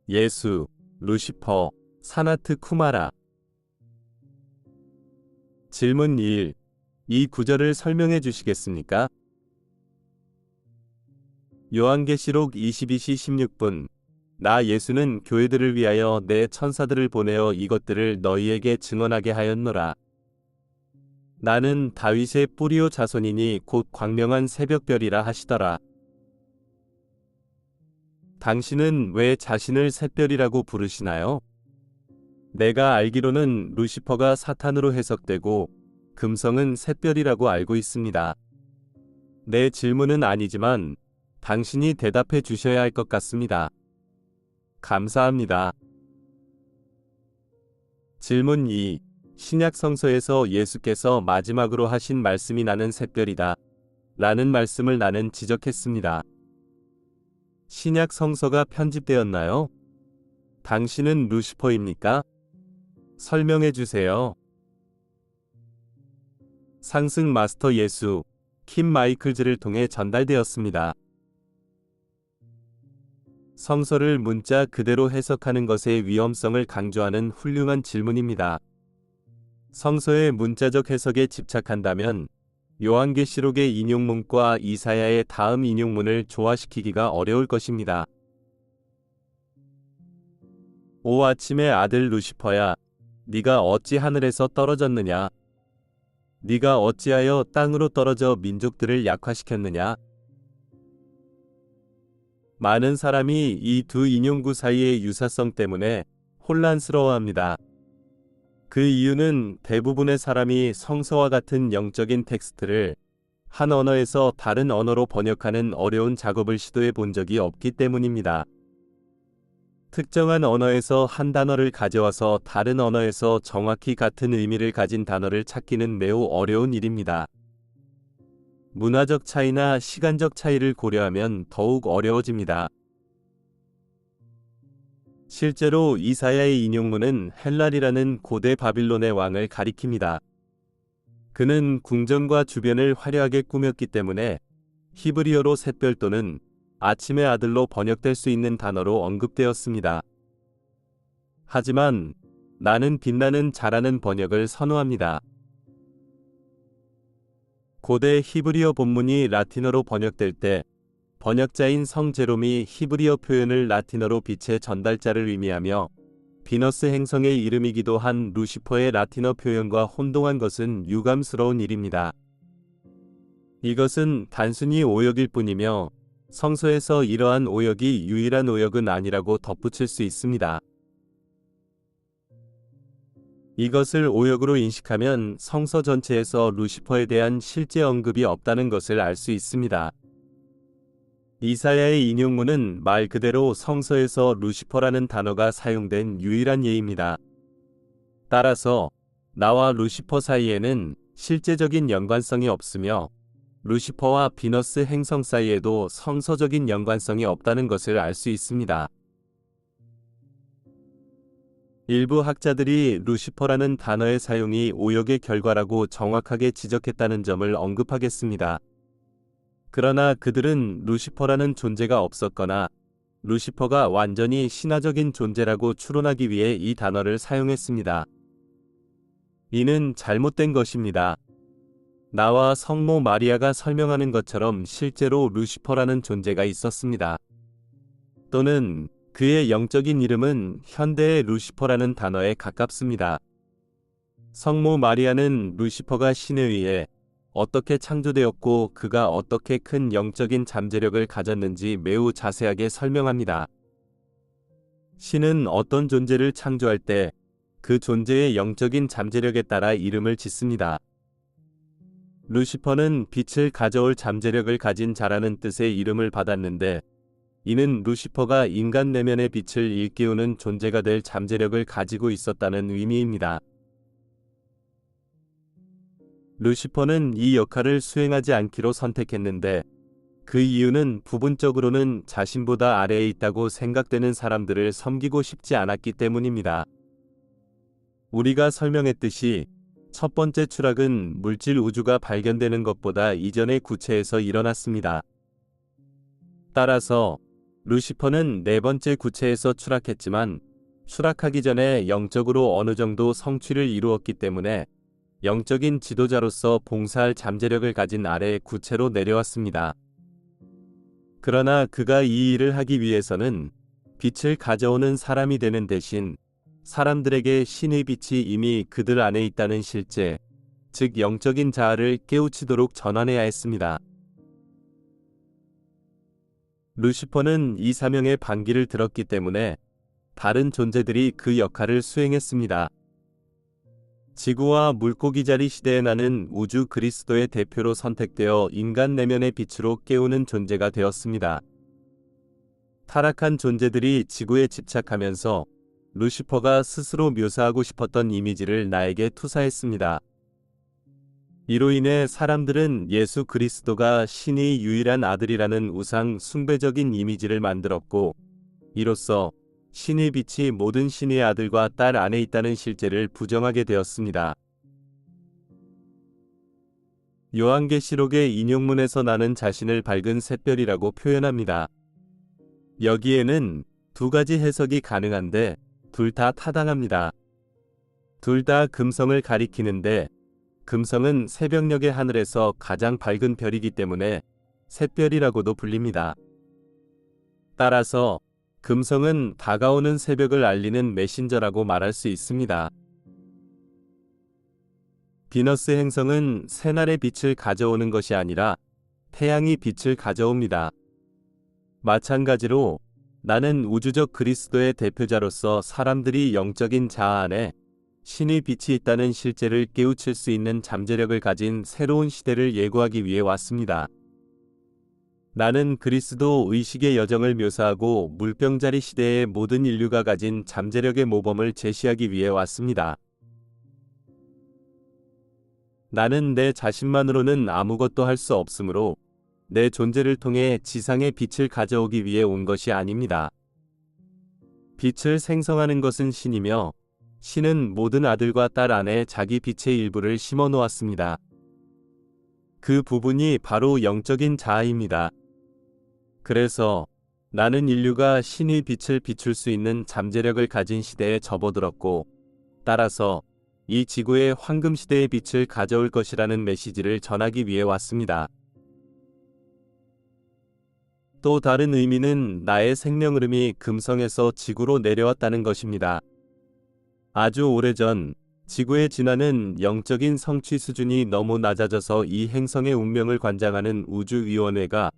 예수, 루시퍼, 사나트 쿠마라. 질문 1. 이 구절을 설명해 주시겠습니까? 요한계시록 22시 16분. 나 예수는 교회들을 위하여 내 천사들을 보내어 이것들을 너희에게 증언하게 하였노라. 나는 다윗의 뿌리오 자손이니 곧 광명한 새벽별이라 하시더라. 당신은 왜 자신을 샛별이라고 부르시나요? 내가 알기로는 루시퍼가 사탄으로 해석되고 금성은 샛별이라고 알고 있습니다. 내 질문은 아니지만 당신이 대답해 주셔야 할 것 같습니다. 감사합니다. 질문 2. 신약 성서에서 예수께서 마지막으로 하신 말씀이 나는 샛별이다 라는 말씀을 나는 지적했습니다. 신약 성서가 편집되었나요? 당신은 루시퍼입니까? 설명해 주세요. 상승 마스터 예수, 킴 마이클즈를 통해 전달되었습니다. 성서를 문자 그대로 해석하는 것의 위험성을 강조하는 훌륭한 질문입니다. 성서의 문자적 해석에 집착한다면 요한계시록의 인용문과 이사야의 다음 인용문을 조화시키기가 어려울 것입니다. 오 아침의 아들 루시퍼야, 네가 어찌 하늘에서 떨어졌느냐? 네가 어찌하여 땅으로 떨어져 민족들을 약화시켰느냐? 많은 사람이 이 두 인용구 사이의 유사성 때문에 혼란스러워합니다. 그 이유는 대부분의 사람이 성서와 같은 영적인 텍스트를 한 언어에서 다른 언어로 번역하는 어려운 작업을 시도해 본 적이 없기 때문입니다. 특정한 언어에서 한 단어를 가져와서 다른 언어에서 정확히 같은 의미를 가진 단어를 찾기는 매우 어려운 일입니다. 문화적 차이나 시간적 차이를 고려하면 더욱 어려워집니다. 실제로 이사야의 인용문은 헬랄이라는 고대 바빌론의 왕을 가리킵니다. 그는 궁전과 주변을 화려하게 꾸몄기 때문에 히브리어로 샛별 또는 아침의 아들로 번역될 수 있는 단어로 언급되었습니다. 하지만 나는 빛나는 자라는 번역을 선호합니다. 고대 히브리어 본문이 라틴어로 번역될 때 번역자인 성 제롬이 히브리어 표현을 라틴어로 빛의 전달자를 의미하며 비너스 행성의 이름이기도 한 루시퍼의 라틴어 표현과 혼동한 것은 유감스러운 일입니다. 이것은 단순히 오역일 뿐이며 성서에서 이러한 오역이 유일한 오역은 아니라고 덧붙일 수 있습니다. 이것을 오역으로 인식하면 성서 전체에서 루시퍼에 대한 실제 언급이 없다는 것을 알 수 있습니다. 이사야의 인용문은 말 그대로 성서에서 루시퍼라는 단어가 사용된 유일한 예입니다. 따라서 나와 루시퍼 사이에는 실제적인 연관성이 없으며 루시퍼와 비너스 행성 사이에도 성서적인 연관성이 없다는 것을 알 수 있습니다. 일부 학자들이 루시퍼라는 단어의 사용이 오역의 결과라고 정확하게 지적했다는 점을 언급하겠습니다. 그러나 그들은 루시퍼라는 존재가 없었거나 루시퍼가 완전히 신화적인 존재라고 추론하기 위해 이 단어를 사용했습니다. 이는 잘못된 것입니다. 나와 성모 마리아가 설명하는 것처럼 실제로 루시퍼라는 존재가 있었습니다. 또는 그의 영적인 이름은 현대의 루시퍼라는 단어에 가깝습니다. 성모 마리아는 루시퍼가 신에 의해 어떻게 창조되었고 그가 어떻게 큰 영적인 잠재력을 가졌는지 매우 자세하게 설명합니다. 신은 어떤 존재를 창조할 때 그 존재의 영적인 잠재력에 따라 이름을 짓습니다. 루시퍼는 빛을 가져올 잠재력을 가진 자라는 뜻의 이름을 받았는데 이는 루시퍼가 인간 내면의 빛을 일깨우는 존재가 될 잠재력을 가지고 있었다는 의미입니다. 루시퍼는 이 역할을 수행하지 않기로 선택했는데 그 이유는 부분적으로는 자신보다 아래에 있다고 생각되는 사람들을 섬기고 싶지 않았기 때문입니다. 우리가 설명했듯이 첫 번째 추락은 물질 우주가 발견되는 것보다 이전의 구체에서 일어났습니다. 따라서 루시퍼는 네 번째 구체에서 추락했지만 추락하기 전에 영적으로 어느 정도 성취를 이루었기 때문에 영적인 지도자로서 봉사할 잠재력을 가진 아래의 구체로 내려왔습니다. 그러나 그가 이 일을 하기 위해서는 빛을 가져오는 사람이 되는 대신 사람들에게 신의 빛이 이미 그들 안에 있다는 실제, 즉 영적인 자아를 깨우치도록 전환해야 했습니다. 루시퍼는 이 사명의 반기를 들었기 때문에 다른 존재들이 그 역할을 수행했습니다. 지구와 물고기 자리 시대에 나는 우주 그리스도의 대표로 선택되어 인간 내면의 빛으로 깨우는 존재가 되었습니다. 타락한 존재들이 지구에 집착하면서 루시퍼가 스스로 묘사하고 싶었던 이미지를 나에게 투사했습니다. 이로 인해 사람들은 예수 그리스도가 신의 유일한 아들이라는 우상 숭배적인 이미지를 만들었고, 이로써 신의 빛이 모든 신의 아들과 딸 안에 있다는 실제를 부정하게 되었습니다. 요한계시록의 인용문에서 나는 자신을 밝은 샛별이라고 표현합니다. 여기에는 두 가지 해석이 가능한데 둘 다 타당합니다. 둘 다 금성을 가리키는데 금성은 새벽녘의 하늘에서 가장 밝은 별이기 때문에 샛별이라고도 불립니다. 따라서 금성은 다가오는 새벽을 알리는 메신저라고 말할 수 있습니다. 비너스 행성은 새날의 빛을 가져오는 것이 아니라 태양이 빛을 가져옵니다. 마찬가지로 나는 우주적 그리스도의 대표자로서 사람들이 영적인 자아 안에 신의 빛이 있다는 실제를 깨우칠 수 있는 잠재력을 가진 새로운 시대를 예고하기 위해 왔습니다. 나는 그리스도 의식의 여정을 묘사하고 물병자리 시대의 모든 인류가 가진 잠재력의 모범을 제시하기 위해 왔습니다. 나는 내 자신만으로는 아무것도 할 수 없으므로 내 존재를 통해 지상의 빛을 가져오기 위해 온 것이 아닙니다. 빛을 생성하는 것은 신이며 신은 모든 아들과 딸 안에 자기 빛의 일부를 심어 놓았습니다. 그 부분이 바로 영적인 자아입니다. 그래서 나는 인류가 신의 빛을 비출 수 있는 잠재력을 가진 시대에 접어들었고, 따라서 이 지구의 황금 시대의 빛을 가져올 것이라는 메시지를 전하기 위해 왔습니다. 또 다른 의미는 나의 생명 흐름이 금성에서 지구로 내려왔다는 것입니다. 아주 오래전 지구의 진화는 영적인 성취 수준이 너무 낮아져서 이 행성의 운명을 관장하는 우주위원회가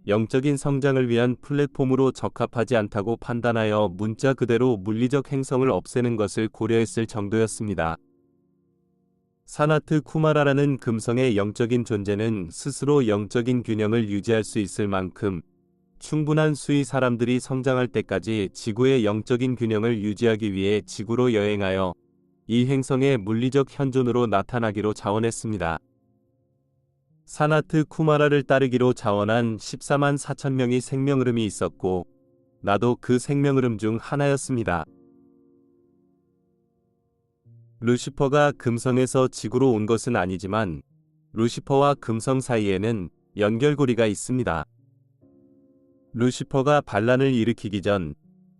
영적인 성장을 위한 플랫폼으로 적합하지 않다고 판단하여 문자 그대로 물리적 행성을 없애는 것을 고려했을 정도였습니다. 사나트 쿠마라라는 금성의 영적인 존재는 스스로 영적인 균형을 유지할 수 있을 만큼 충분한 수의 사람들이 성장할 때까지 지구의 영적인 균형을 유지하기 위해 지구로 여행하여 이 행성의 물리적 현존으로 나타나기로 자원했습니다. 사나트 쿠마라를 따르기로 자원한 14만 4천 명의 생명흐름이 있었고 나도 그 생명흐름 중 하나였습니다. 루시퍼가 금성에서 지구로 온 것은 아니지만 루시퍼와 금성 사이에는 연결고리가 있습니다. 루시퍼가 반란을 일으키기 전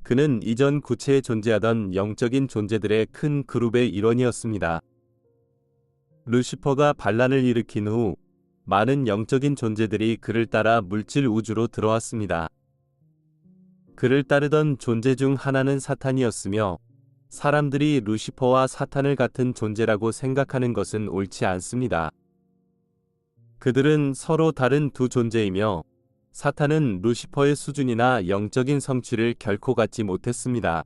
그는 이전 구체에 존재하던 영적인 존재들의 큰 그룹의 일원이었습니다. 루시퍼가 반란을 일으킨 후 많은 영적인 존재들이 그를 따라 물질 우주로 들어왔습니다. 그를 따르던 존재 중 하나는 사탄이었으며 사람들이 루시퍼와 사탄을 같은 존재라고 생각하는 것은 옳지 않습니다. 그들은 서로 다른 두 존재이며 사탄은 루시퍼의 수준이나 영적인 성취를 결코 갖지 못했습니다.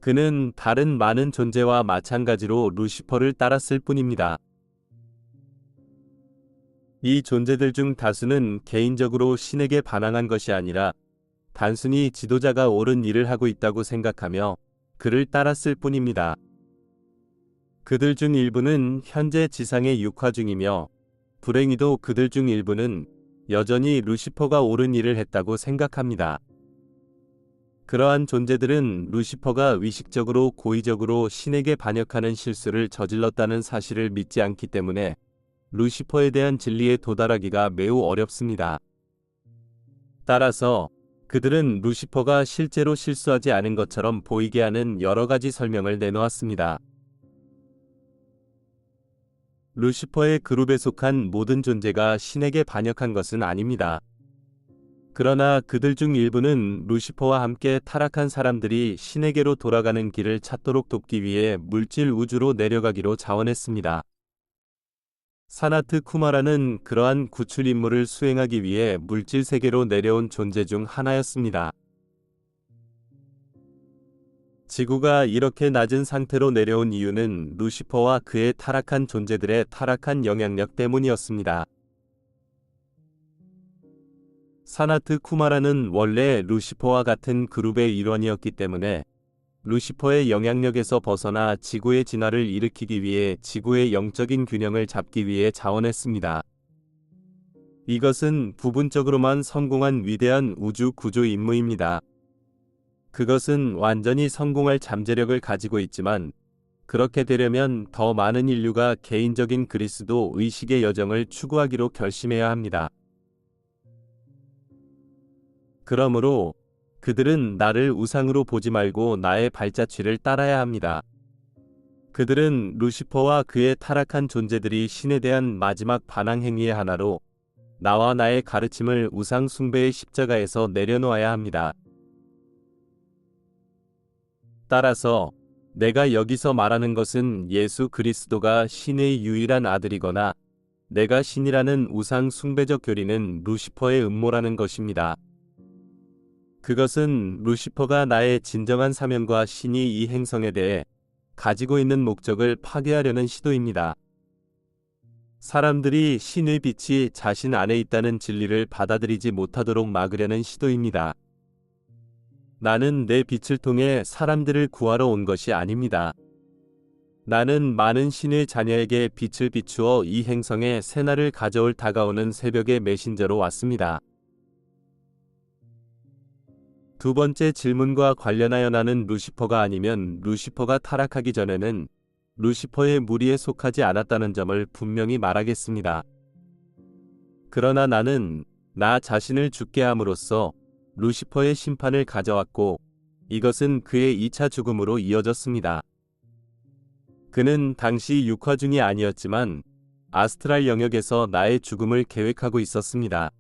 그는 다른 많은 존재와 마찬가지로 루시퍼를 따랐을 뿐입니다. 이 존재들 중 다수는 개인적으로 신에게 반항한 것이 아니라 단순히 지도자가 옳은 일을 하고 있다고 생각하며 그를 따랐을 뿐입니다. 그들 중 일부는 현재 지상에 육화 중이며 불행히도 그들 중 일부는 여전히 루시퍼가 옳은 일을 했다고 생각합니다. 그러한 존재들은 루시퍼가 의식적으로 고의적으로 신에게 반역하는 실수를 저질렀다는 사실을 믿지 않기 때문에 루시퍼에 대한 진리에 도달하기가 매우 어렵습니다. 따라서 그들은 루시퍼가 실제로 실수하지 않은 것처럼 보이게 하는 여러 가지 설명을 내놓았습니다. 루시퍼의 그룹에 속한 모든 존재가 신에게 반역한 것은 아닙니다. 그러나 그들 중 일부는 루시퍼와 함께 타락한 사람들이 신에게로 돌아가는 길을 찾도록 돕기 위해 물질 우주로 내려가기로 자원했습니다. 사나트 쿠마라는 그러한 구출 임무를 수행하기 위해 물질 세계로 내려온 존재 중 하나였습니다. 지구가 이렇게 낮은 상태로 내려온 이유는 루시퍼와 그의 타락한 존재들의 타락한 영향력 때문이었습니다. 사나트 쿠마라는 원래 루시퍼와 같은 그룹의 일원이었기 때문에 루시퍼의 영향력에서 벗어나 지구의 진화를 일으키기 위해 지구의 영적인 균형을 잡기 위해 자원했습니다. 이것은 부분적으로만 성공한 위대한 우주 구조 임무입니다. 그것은 완전히 성공할 잠재력을 가지고 있지만 그렇게 되려면 더 많은 인류가 개인적인 그리스도 의식의 여정을 추구하기로 결심해야 합니다. 그러므로 그들은 나를 우상으로 보지 말고 나의 발자취를 따라야 합니다. 그들은 루시퍼와 그의 타락한 존재들이 신에 대한 마지막 반항 행위의 하나로 나와 나의 가르침을 우상 숭배의 십자가에서 내려놓아야 합니다. 따라서 내가 여기서 말하는 것은 예수 그리스도가 신의 유일한 아들이거나 내가 신이라는 우상 숭배적 교리는 루시퍼의 음모라는 것입니다. 그것은 루시퍼가 나의 진정한 사명과 신이 이 행성에 대해 가지고 있는 목적을 파괴하려는 시도입니다. 사람들이 신의 빛이 자신 안에 있다는 진리를 받아들이지 못하도록 막으려는 시도입니다. 나는 내 빛을 통해 사람들을 구하러 온 것이 아닙니다. 나는 많은 신의 자녀에게 빛을 비추어 이 행성에 새날을 가져올 다가오는 새벽의 메신저로 왔습니다. 두 번째 질문과 관련하여 나는 루시퍼가 아니면 루시퍼가 타락하기 전에는 루시퍼의 무리에 속하지 않았다는 점을 분명히 말하겠습니다. 그러나 나는 나 자신을 죽게 함으로써 루시퍼의 심판을 가져왔고 이것은 그의 2차 죽음으로 이어졌습니다. 그는 당시 육화 중이 아니었지만 아스트랄 영역에서 나의 죽음을 계획하고 있었습니다.